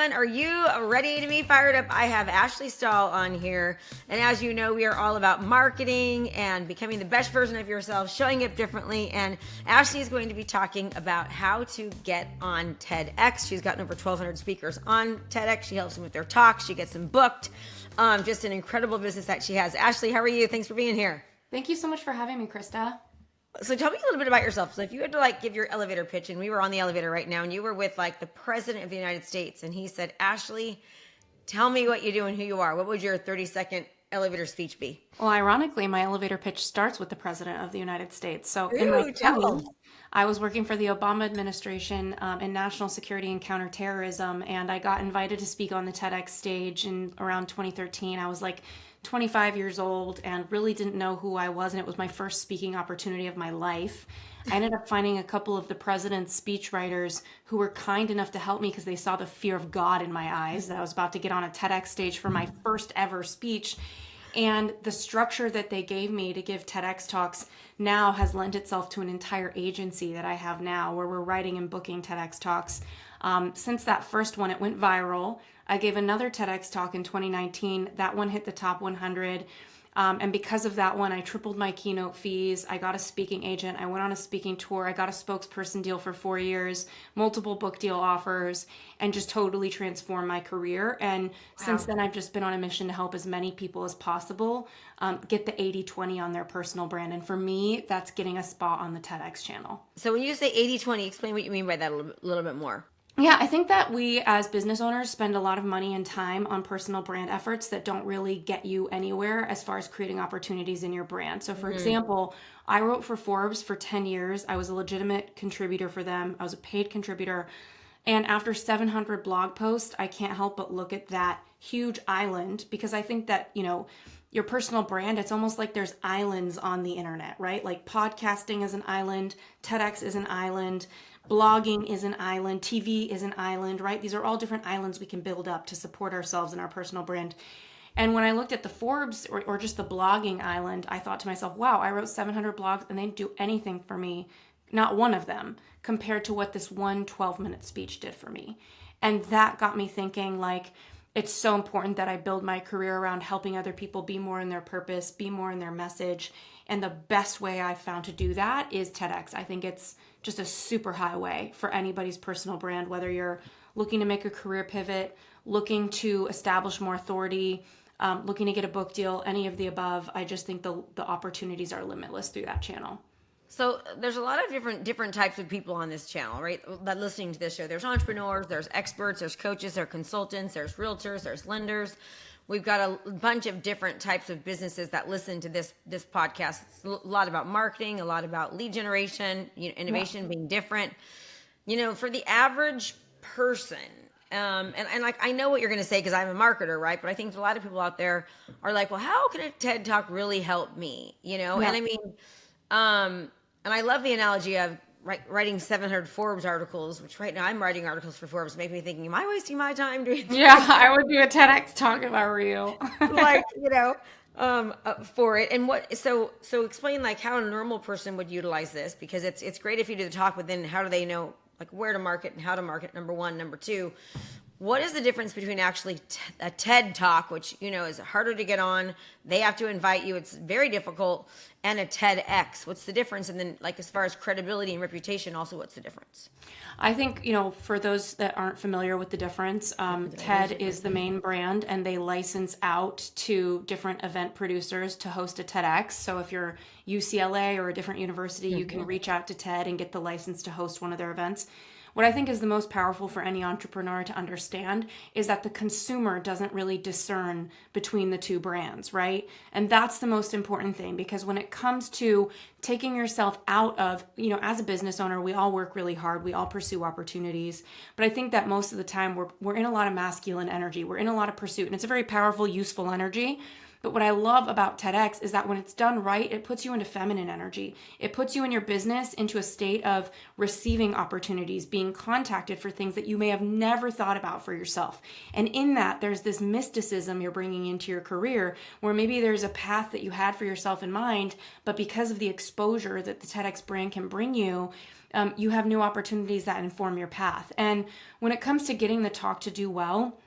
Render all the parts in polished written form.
everyone. Are you ready to be fired up? I have Ashley Stahl on here. And as you know, we are all about marketing and becoming the best version of yourself, showing up differently. And Ashley is going to be talking about how to get on TEDx. She's gotten over 1,200 speakers on TEDx. She helps them with their talks. She gets them booked. Just an incredible business that she has. Ashley, how are you? Thanks for being here. Thank you so much for having me, Krista. So tell me a little bit about yourself. So if you had to give your elevator pitch, and we were on the elevator right now, and you were with the president of the United States, and he said, Ashley, tell me what you do and who you are. What would your 30-second elevator speech be? Well, ironically, my elevator pitch starts with the president of the United States. So Ooh, in my tell 20s, us. I was working for the Obama administration in national security and counterterrorism, and I got invited to speak on the TEDx stage in around 2013. I was 25 years old and really didn't know who I was, and it was my first speaking opportunity of my life. I ended up finding a couple of the president's speechwriters who were kind enough to help me because they saw the fear of God in my eyes that I was about to get on a TEDx stage for my first ever speech. And the structure that they gave me to give TEDx talks now has lent itself to an entire agency that I have now where we're writing and booking TEDx talks. Since that first one, it went viral. I gave another TEDx talk in 2019. That one hit the top 100. And because of that one, I tripled my keynote fees. I got a speaking agent. I went on a speaking tour. I got a spokesperson deal for 4 years, multiple book deal offers, and just totally transformed my career. And since then, I've just been on a mission to help as many people as possible get the 80-20 on their personal brand. And for me, that's getting a spot on the TEDx channel. So when you say 80-20, explain what you mean by that a little bit more. Yeah, I think that we as business owners spend a lot of money and time on personal brand efforts that don't really get you anywhere as far as creating opportunities in your brand. So for example, I wrote for Forbes for 10 years. I was a legitimate contributor for them. I was a paid contributor. And after 700 blog posts, I can't help but look at that huge island because I think that, your personal brand, it's almost like there's islands on the internet, right? Like podcasting is an island, TEDx is an island, blogging is an island, TV is an island, right? These are all different islands we can build up to support ourselves and our personal brand. And when I looked at the Forbes or just the blogging island, I thought to myself, wow, I wrote 700 blogs and they didn't do anything for me, not one of them, compared to what this one 12-minute speech did for me. And that got me thinking it's so important that I build my career around helping other people be more in their purpose, be more in their message. And the best way I've found to do that is TEDx. I think it's just a super highway for anybody's personal brand, whether you're looking to make a career pivot, looking to establish more authority, looking to get a book deal, any of the above. I just think the opportunities are limitless through that channel. So there's a lot of different types of people on this channel, right? That listening to this show. There's entrepreneurs, there's experts, there's coaches, there's consultants, there's realtors, there's lenders. We've got a bunch of different types of businesses that listen to this podcast. It's a lot about marketing, a lot about lead generation, innovation being different. For the average person, and I know what you're going to say because I'm a marketer, right? But I think a lot of people out there are like, well, how can a TED Talk really help me? And I mean, and I love the analogy of writing 700 Forbes articles, which right now I'm writing articles for Forbes, make me thinking, am I wasting my time doing this? Yeah, I would do a TEDx talk if I were you. For it. And so explain how a normal person would utilize this, because it's great if you do the talk, but then how do they know where to market and how to market, number one. Number two, what is the difference between actually a TED Talk, which, is harder to get on, they have to invite you, it's very difficult, and a TEDx? What's the difference? And then as far as credibility and reputation, also what's the difference? I think, for those that aren't familiar with the difference, TED is the main brand and they license out to different event producers to host a TEDx. So if you're UCLA or a different university, you can reach out to TED and get the license to host one of their events. What I think is the most powerful for any entrepreneur to understand is that the consumer doesn't really discern between the two brands, right? And that's the most important thing, because when it comes to taking yourself out of, as a business owner, we all work really hard. We all pursue opportunities. But I think that most of the time we're in a lot of masculine energy. We're in a lot of pursuit, and it's a very powerful, useful energy. But what I love about TEDx is that when it's done right, it puts you into feminine energy. It puts you and your business into a state of receiving opportunities, being contacted for things that you may have never thought about for yourself. And in that, there's this mysticism you're bringing into your career where maybe there's a path that you had for yourself in mind, but because of the exposure that the TEDx brand can bring you, you have new opportunities that inform your path. And when it comes to getting the talk to do well,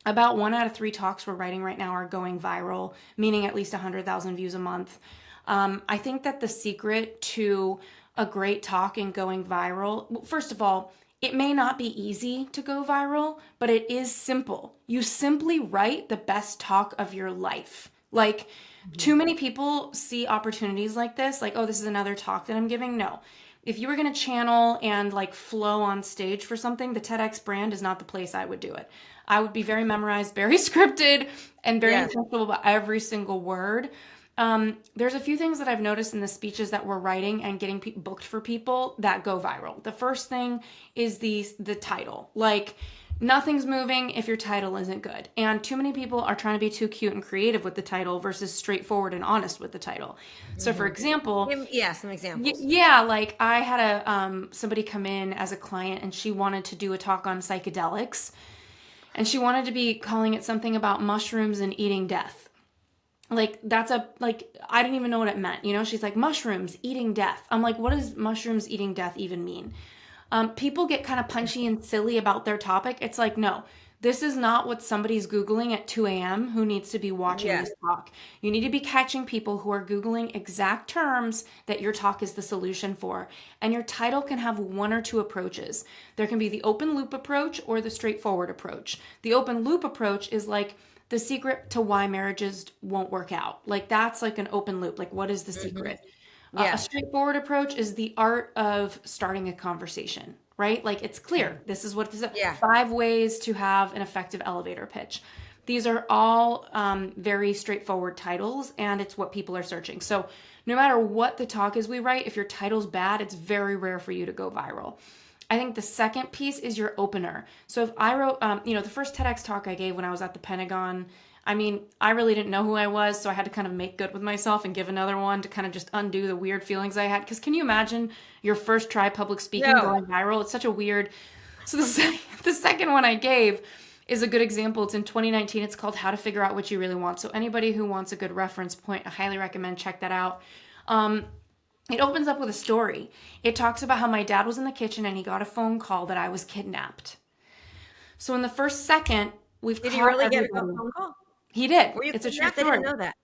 about 1 out of 3 talks we're writing right now are going viral, meaning at least 100,000 views a month. I think that the secret to a great talk and going viral, first of all, it may not be easy to go viral, but it is simple. You simply write the best talk of your life. Like, too many people see opportunities like this, like, oh, this is another talk that I'm giving. No. If you were going to channel and like flow on stage for something, the TEDx brand is not the place I would do it. I would be very memorized, very scripted, and very intentional about every single word. There's a few things that I've noticed in the speeches that we're writing and getting booked for people that go viral. The first thing is the title. Like, nothing's moving if your title isn't good. And too many people are trying to be too cute and creative with the title versus straightforward and honest with the title. So for example, some examples. yeah, like I had somebody come in as a client and she wanted to do a talk on psychedelics. And she wanted to be calling it something about mushrooms and eating death. Like, I didn't even know what it meant. You know, she's like, mushrooms, eating death. I'm like, what does mushrooms, eating death even mean? People get kind of punchy and silly about their topic. It's like, no, this is not what somebody's Googling at 2 a.m. who needs to be watching this talk. You need to be catching people who are Googling exact terms that your talk is the solution for. And your title can have 1 or 2 approaches. There can be the open loop approach or the straightforward approach. The open loop approach is like the secret to why marriages won't work out. Like, that's like an open loop. Like, what is the secret? A straightforward approach is the art of starting a conversation, right? Like, it's clear. This is what this is. 5 ways to have an effective elevator pitch. These are all very straightforward titles, and it's what people are searching. So no matter what the talk is we write, if your title's bad, it's very rare for you to go viral. I think the second piece is your opener. So if I wrote, the first TEDx talk I gave when I was at the Pentagon, I mean, I really didn't know who I was, so I had to kind of make good with myself and give another one to kind of just undo the weird feelings I had. Because can you imagine your first try public speaking going viral? It's such a weird... So the second one I gave is a good example. It's in 2019. It's called How to Figure Out What You Really Want. So anybody who wants a good reference point, I highly recommend check that out. It opens up with a story. It talks about how my dad was in the kitchen and he got a phone call that I was kidnapped. So in the first second, Did he really get a phone call? He did. Were you it's a true kidnapped? I story. didn't know that.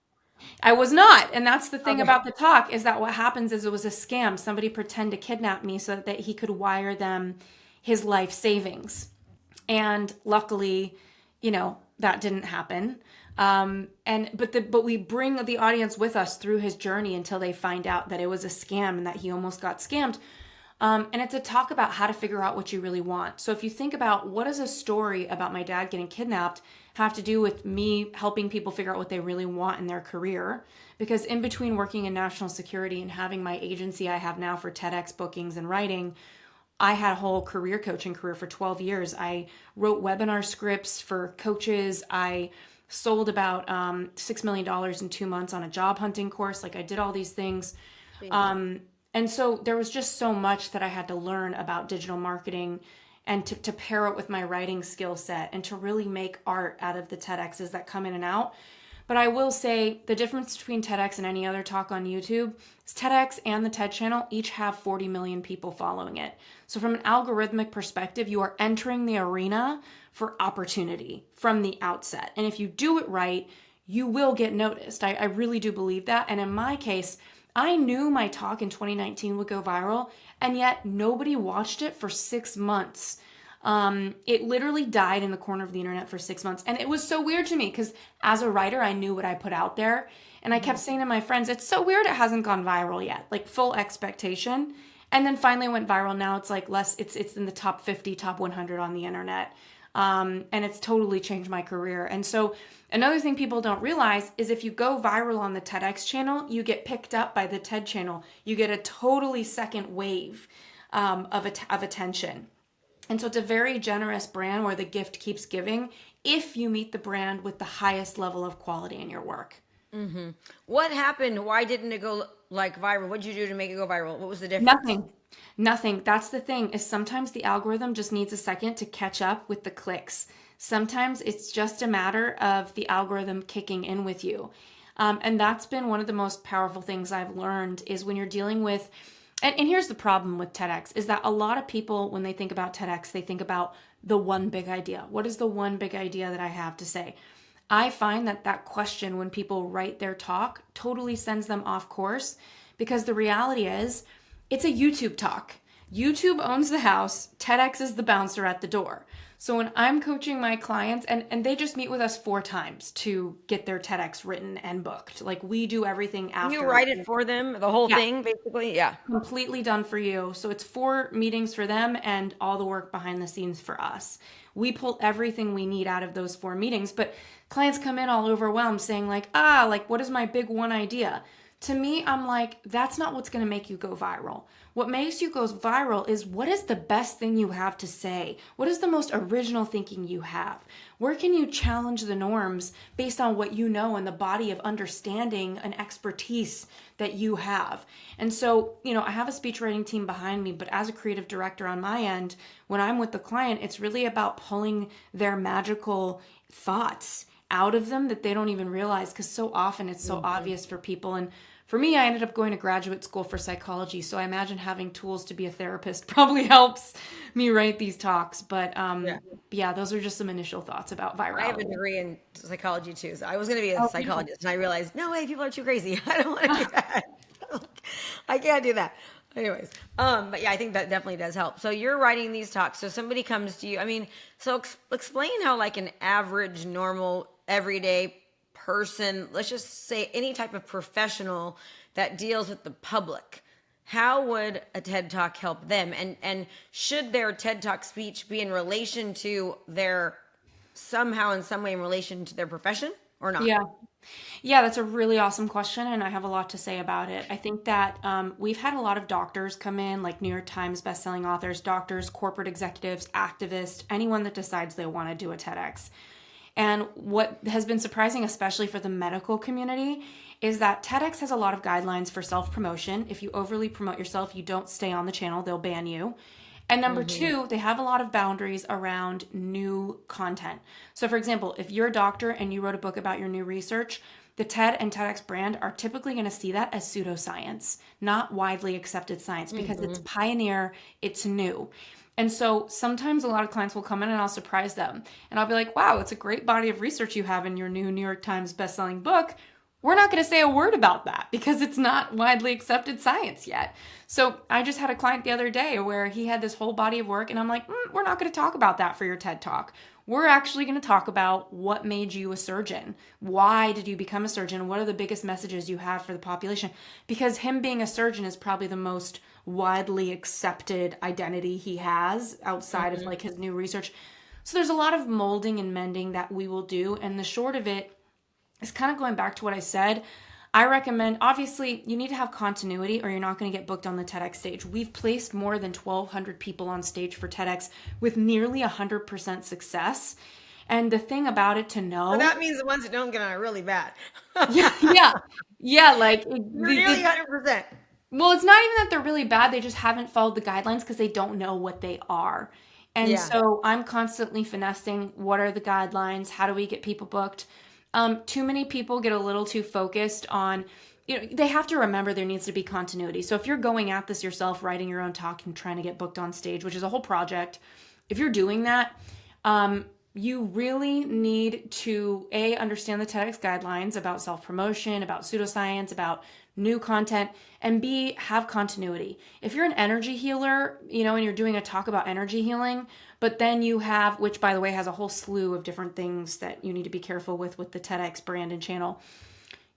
I was not. And that's the thing about the talk is that what happens is it was a scam. Somebody pretended to kidnap me so that he could wire them his life savings. And luckily, that didn't happen. But we bring the audience with us through his journey until they find out that it was a scam and that he almost got scammed. And it's a talk about how to figure out what you really want. So if you think about what does a story about my dad getting kidnapped have to do with me helping people figure out what they really want in their career? Because in between working in national security and having my agency I have now for TEDx bookings and writing, I had a whole career coaching career for 12 years. I wrote webinar scripts for coaches. I sold about $6 million in 2 months on a job hunting course. Like, I did all these things. And so there was just so much that I had to learn about digital marketing and to pair it with my writing skill set and to really make art out of the TEDx's that come in and out. But I will say the difference between TEDx and any other talk on YouTube is TEDx and the TED channel each have 40 million people following it. So from an algorithmic perspective, you are entering the arena for opportunity from the outset. And if you do it right, you will get noticed. I really do believe that. And in my case, I knew my talk in 2019 would go viral, and yet nobody watched it for 6 months. It literally died in the corner of the internet for 6 months. And it was so weird to me because as a writer, I knew what I put out there. And I kept saying to my friends, it's so weird it hasn't gone viral yet, like full expectation. And then finally went viral. Now it's like it's in the top 50, top 100 on the internet. And it's totally changed my career. And so another thing people don't realize is if you go viral on the TEDx channel, you get picked up by the TED channel. You get a totally second wave of attention. And so it's a very generous brand where the gift keeps giving if you meet the brand with the highest level of quality in your work. What happened? Why didn't it go like viral? What did you do to make it go viral? What was the difference? Nothing. Nothing. That's the thing, is sometimes the algorithm just needs a second to catch up with the clicks. Sometimes it's just a matter of the algorithm kicking in with you. And that's been one of the most powerful things I've learned, is when you're dealing with, and here's the problem with TEDx, is that a lot of people, when they think about TEDx, they think about the one big idea. What is the one big idea that I have to say? I find that that question, when people write their talk, totally sends them off course, because the reality is it's a YouTube talk. YouTube owns the house. TEDx is the bouncer at the door. So when I'm coaching my clients, and they just meet with us 4 times to get their TEDx written and booked. Like, we do everything after. You write it for them, the whole Yeah. thing, basically? Yeah. Completely done for you. So it's 4 meetings for them and all the work behind the scenes for us. We pull everything we need out of those 4 meetings, but clients come in all overwhelmed saying like, what is my big one idea? To me, I'm like, that's not what's going to make you go viral. What makes you go viral is, what is the best thing you have to say? What is the most original thinking you have? Where can you challenge the norms based on what you know and the body of understanding and expertise that you have? And so, I have a speech writing team behind me, but as a creative director on my end, when I'm with the client, it's really about pulling their magical thoughts out of them that they don't even realize, because so often it's so obvious for people. And for me, I ended up going to graduate school for psychology, so I imagine having tools to be a therapist probably helps me write these talks. But yeah, those are just some initial thoughts about virality. I have a degree in psychology too, so I was going to be a Oh, psychologist, and I realized, no way, people are too crazy. I don't want to do that. I can't do that. Anyways, but yeah, I think that definitely does help. So you're writing these talks. So somebody comes to you. I mean, so explain how like an average, normal, everyday person, let's just say any type of professional that deals with the public, how would a TED Talk help them? And should their TED Talk speech be in relation to their, somehow in some way in relation to their profession or not? Yeah, that's a really awesome question, and I have a lot to say about it. I think that we've had a lot of doctors come in, like New York Times bestselling authors, doctors, corporate executives, activists, anyone that decides they want to do a TEDx. And what has been surprising, especially for the medical community, is that TEDx has a lot of guidelines for self-promotion. If you overly promote yourself, you don't stay on the channel, they'll ban you. And number 2, they have a lot of boundaries around new content. So for example, if you're a doctor and you wrote a book about your new research, the TED and TEDx brand are typically going to see that as pseudoscience, not widely accepted science, because it's pioneer, it's new. And so sometimes a lot of clients will come in and I'll surprise them. And I'll be like, wow, it's a great body of research you have in your new New York Times bestselling book. We're not going to say a word about that because it's not widely accepted science yet. So I just had a client the other day where he had this whole body of work and I'm like, we're not going to talk about that for your TED Talk. We're actually going to talk about what made you a surgeon. Why did you become a surgeon? What are the biggest messages you have for the population? Because him being a surgeon is probably the most widely accepted identity he has outside of like his new research. So there's a lot of molding and mending that we will do. And the short of it is kind of going back to what I said. I recommend, obviously, you need to have continuity or you're not going to get booked on the TEDx stage. We've placed more than 1,200 people on stage for TEDx with nearly 100% success. And the thing about it to know... So that means the ones that don't get on are really bad. yeah, like... Nearly 100%. Well, it's not even that they're really bad. They just haven't followed the guidelines because they don't know what they are. And so I'm constantly finessing, what are the guidelines? How do we get people booked? Too many people get a little too focused on, they have to remember there needs to be continuity. So if you're going at this yourself, writing your own talk and trying to get booked on stage, which is a whole project, if you're doing that, you really need to understand the TEDx guidelines about self-promotion, about pseudoscience, about new content, and B, have continuity. If you're an energy healer, and you're doing a talk about energy healing, but then you have, which by the way has a whole slew of different things that you need to be careful with the TEDx brand and channel,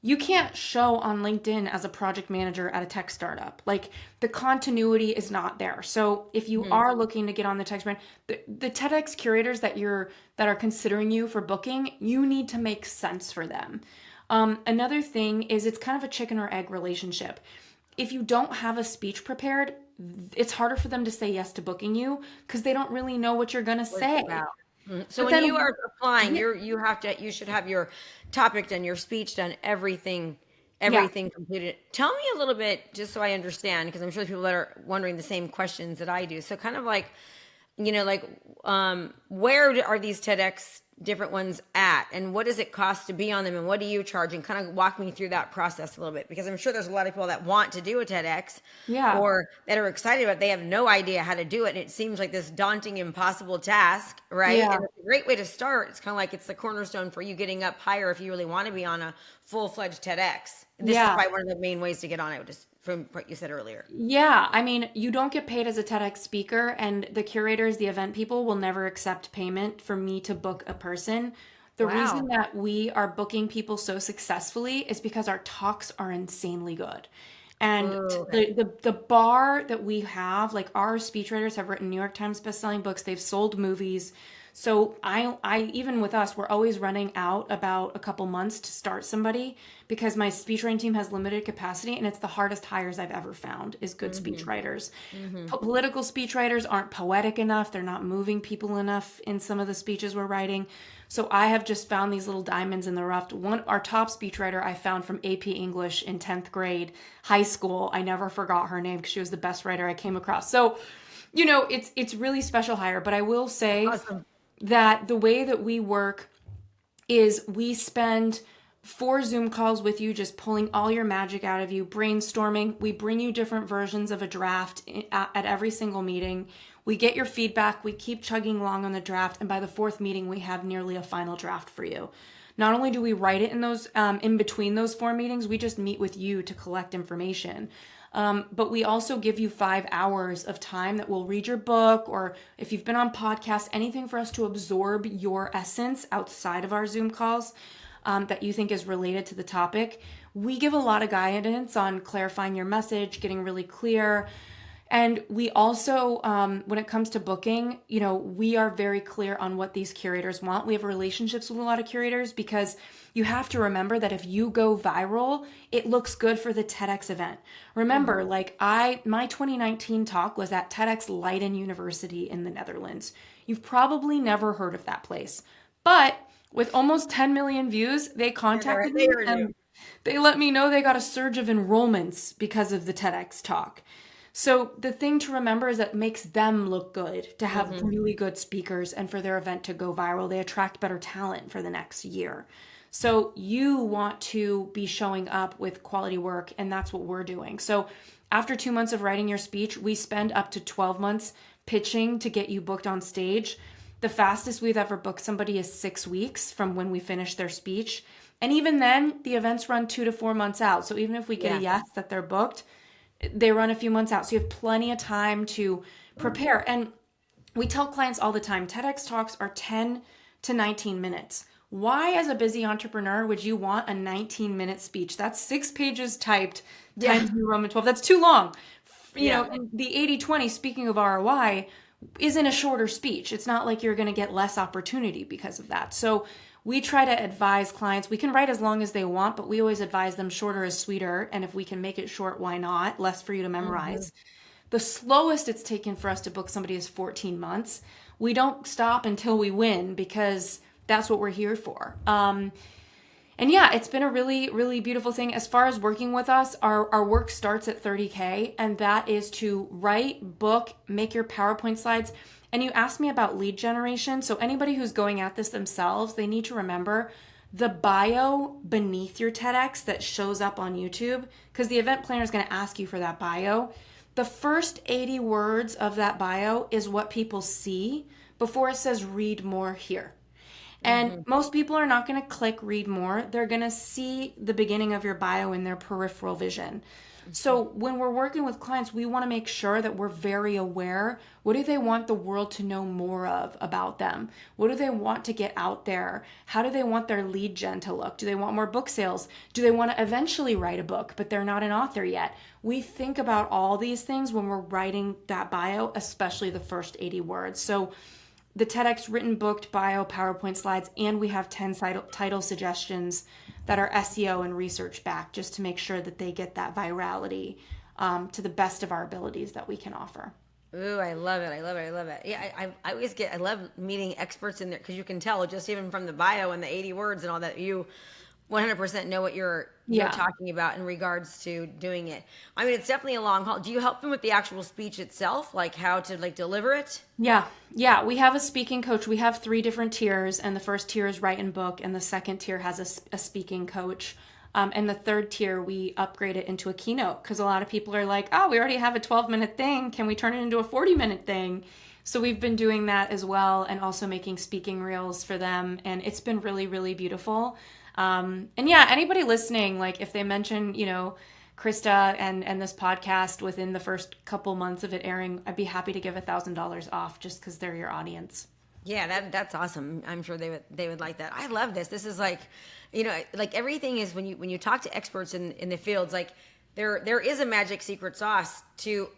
you can't show on LinkedIn as a project manager at a tech startup. Like, the continuity is not there. So if you are looking to get on the TEDx brand, the TEDx curators that are considering you for booking, you need to make sense for them. Another thing is, it's kind of a chicken or egg relationship. If you don't have a speech prepared, it's harder for them to say yes to booking you because they don't really know what you're going to say. So But when then, you are applying, yeah, you should have your topic done, your speech done, everything yeah. everything completed. Tell me a little bit, just so I understand, because I'm sure people that are wondering the same questions that I do. So kind of like, like are these TEDx different ones at, and what does it cost to be on them, and what do you charge, and kind of walk me through that process a little bit, because I'm sure there's a lot of people that want to do a TEDx Yeah. or that are excited about it. They have no idea how to do it, and it seems like this daunting, impossible task, right? Yeah. And it's a great way to start. It's kind of like it's the cornerstone for you getting up higher if you really want to be on a full-fledged TEDx. This is Yeah. probably one of the main ways to get on it, just from what you said earlier. Yeah, I mean, you don't get paid as a TEDx speaker, and the curators, the event people, will never accept payment for me to book a person. The reason Wow. that we are booking people so successfully is because our talks are insanely good. And Oh, okay. the bar that we have, like our speechwriters have written New York Times bestselling books, they've sold movies. So I even with us, we're always running out about a couple months to start somebody because my speechwriting team has limited capacity, and it's the hardest hires I've ever found is good Mm-hmm. speechwriters. Mm-hmm. Political speechwriters aren't poetic enough. They're not moving people enough in some of the speeches we're writing. So I have just found these little diamonds in the rough. One, our top speechwriter I found from AP English in 10th grade, high school. I never forgot her name because she was the best writer I came across. So, it's really special hire. But I will say Awesome. that the way that we work is we spend 4 Zoom calls with you, just pulling all your magic out of you, brainstorming. We bring you different versions of a draft at every single meeting. We get your feedback. We keep chugging along on the draft. And by the 4th meeting, we have nearly a final draft for you. Not only do we write it in those in between those 4 meetings, we just meet with you to collect information. But we also give you 5 hours of time that we'll read your book, or if you've been on podcasts, anything for us to absorb your essence outside of our Zoom calls that you think is related to the topic. We give a lot of guidance on clarifying your message, getting really clear. And we also, when it comes to booking, we are very clear on what these curators want. We have relationships with a lot of curators because you have to remember that if you go viral, it looks good for the TEDx event. Remember, my 2019 talk was at TEDx Leiden University in the Netherlands. You've probably never heard of that place. But with almost 10 million views, they contacted They me heard you. and they let me know they got a surge of enrollments because of the TEDx talk. So the thing to remember is that it makes them look good to have Mm-hmm. really good speakers and for their event to go viral. They attract better talent for the next year. So you want to be showing up with quality work, and that's what we're doing. So after 2 months of writing your speech, we spend up to 12 months pitching to get you booked on stage. The fastest we've ever booked somebody is 6 weeks from when we finish their speech. And even then, the events run 2 to 4 months out. So even if we get a Yeah. yes that they're booked, they run a few months out. So you have plenty of time to prepare. And we tell clients all the time TEDx talks are 10 to 19 minutes. Why, as a busy entrepreneur, would you want a 19-minute speech? That's 6 pages typed Yeah. times New Roman 12. That's too long. Yeah. And the 80/20, speaking of ROI, isn't a shorter speech. It's not like you're going to get less opportunity because of that. So we try to advise clients. We can write as long as they want, but we always advise them shorter is sweeter. And if we can make it short, why not? Less for you to Mm-hmm. memorize. The slowest it's taken for us to book somebody is 14 months. We don't stop until we win because that's what we're here for. And yeah, it's been a really, really beautiful thing. As far as working with us, our work starts at 30K, and that is to write, book, make your PowerPoint slides. And you asked me about lead generation. So anybody who's going at this themselves, they need to remember the bio beneath your TEDx that shows up on YouTube, because the event planner is going to ask you for that bio. The first 80 words of that bio is what people see before it says read more here. And Mm-hmm. most people are not going to click read more. They're going to see the beginning of your bio in their peripheral vision. So when we're working with clients, we want to make sure that we're very aware. What do they want the world to know more of about them? What do they want to get out there? How do they want their lead gen to look? Do they want more book sales? Do they want to eventually write a book, but they're not an author yet? We think about all these things when we're writing that bio, especially the first 80 words. So the TEDx written, booked, bio, PowerPoint slides, and we have 10 title suggestions that are SEO and research backed, just to make sure that they get that virality to the best of our abilities that we can offer. Ooh, I love it. I love it. I love it. Yeah, I always I love meeting experts in there because you can tell just even from the bio and the 80 words and all that you 100% know what you're Yeah. talking about in regards to doing it. I mean, it's definitely a long haul. Do you help them with the actual speech itself, like how to like deliver it? Yeah, yeah. We have a speaking coach. We have three different tiers, and the first tier is write and book, and the second tier has a speaking coach. And the third tier, we upgrade it into a keynote because a lot of people are like, oh, we already have a 12-minute thing. Can we turn it into a 40-minute thing? So we've been doing that as well and also making speaking reels for them. And it's been really, really beautiful. And yeah, anybody listening, like if they mention, Krista and this podcast within the first couple months of it airing, I'd be happy to give $1,000 off just because they're your audience. Yeah, that's awesome. I'm sure they would like that. I love this. This is like, like everything is when you talk to experts in the fields, like there is a magic secret sauce to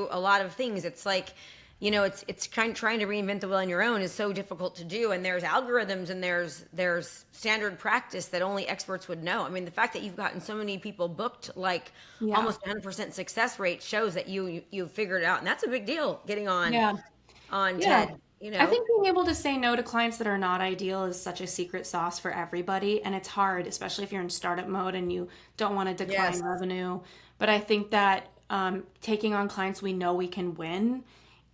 a lot of things. It's like, it's kind of trying to reinvent the wheel on your own is so difficult to do. And there's algorithms and there's standard practice that only experts would know. I mean, the fact that you've gotten so many people booked, like almost 100% success rate shows that you've figured it out. And that's a big deal getting on TED. I think being able to say no to clients that are not ideal is such a secret sauce for everybody. And it's hard, especially if you're in startup mode and you don't want to decline revenue. But I think that taking on clients we know we can win,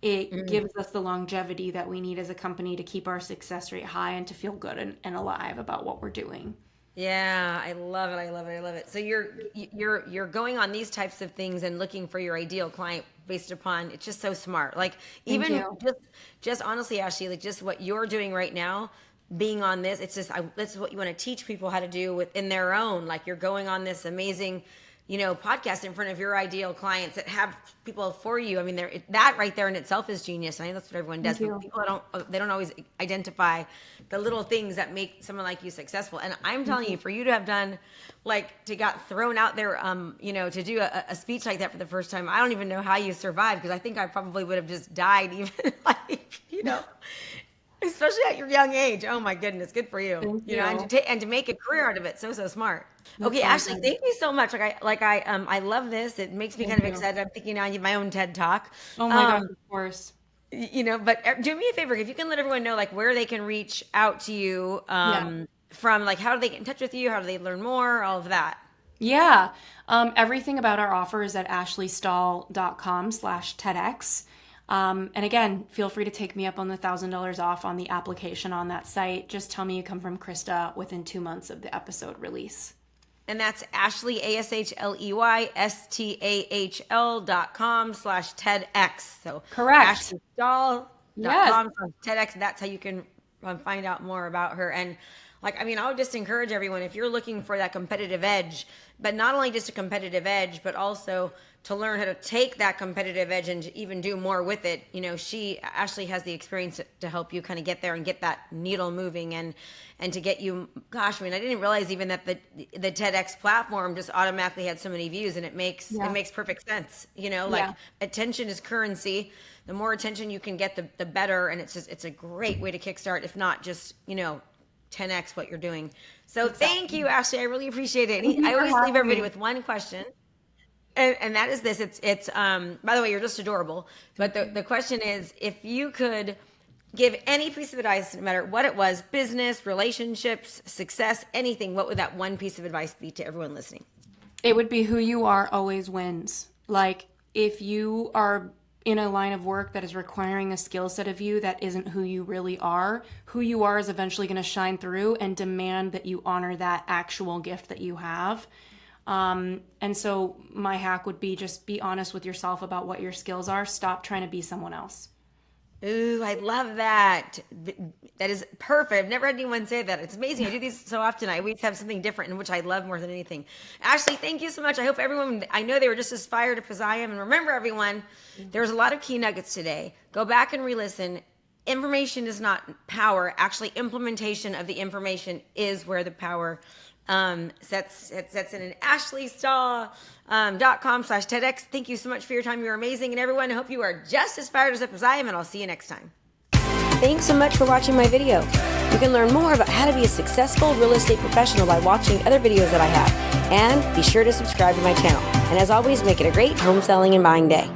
it gives us the longevity that we need as a company to keep our success rate high and to feel good and alive about what we're doing. Yeah, I love it. I love it. I love it. So you're going on these types of things and looking for your ideal client based upon, it's just so smart. Like even just honestly, Ashley, like just what you're doing right now, being on this, it's just, this is what you want to teach people how to do within their own, like you're going on this amazing, podcast in front of your ideal clients that have people for you. I mean, that right there in itself is genius. I think that's what everyone does. But people they don't always identify the little things that make someone like you successful. And I'm telling you, for you to have done, like, to got thrown out there, to do a speech like that for the first time, I don't even know how you survived because I think I probably would have just died even, especially at your young age. Oh my goodness, good for you. And to make a career out of it, so smart. Okay, Ashley, thank you so much. I love this. It makes me kind of excited. I'm thinking now I need my own TED Talk. Oh my gosh, of course. But do me a favor, if you can let everyone know like where they can reach out to you from, like how do they get in touch with you? How do they learn more? All of that. Yeah. Everything about our offer is at ashleystahl.com/TEDx. And again, feel free to take me up on the $1,000 off on the application on that site. Just tell me you come from Krista within 2 months of the episode release. And that's Ashley, AshleyStahl.com/TEDx. So correct. AshleyStahl.com/TEDx. That's how you can find out more about her. And I would just encourage everyone, if you're looking for that competitive edge, but not only just a competitive edge, but also to learn how to take that competitive edge and to even do more with it. Ashley has the experience to help you kind of get there and get that needle moving and to get you, I didn't realize even that the TEDx platform just automatically had so many views, and it makes perfect sense. Attention is currency. The more attention you can get, the better. And it's a great way to kickstart, if not just, 10x what you're doing. So Thank you, Ashley. I really appreciate it. I always leave everybody with one question. And that is this. It's by the way, you're just adorable. But the question is, if you could give any piece of advice, no matter what it was, business, relationships, success, anything, what would that one piece of advice be to everyone listening? It would be who you are always wins. Like if you are in a line of work that is requiring a skill set of you that isn't who you really are, who you are is eventually going to shine through and demand that you honor that actual gift that you have. And so my hack would be just be honest with yourself about what your skills are. Stop trying to be someone else. Ooh, I love that. That is perfect. I've never had anyone say that. It's amazing. I do these so often. I always have something different, in which I love more than anything. Ashley, thank you so much. I hope everyone, I know they were just as fired up as I am. And remember, everyone, there's a lot of key nuggets today. Go back and re-listen. Information is not power. Actually, implementation of the information is where the power sets in AshleyStahl.com/TEDx. Thank you so much for your time. You're amazing. And everyone, I hope you are just as fired up as I am, and I'll see you next time. Thanks so much for watching my video. You can learn more about how to be a successful real estate professional by watching other videos that I have. And be sure to subscribe to my channel. And as always, make it a great home selling and buying day.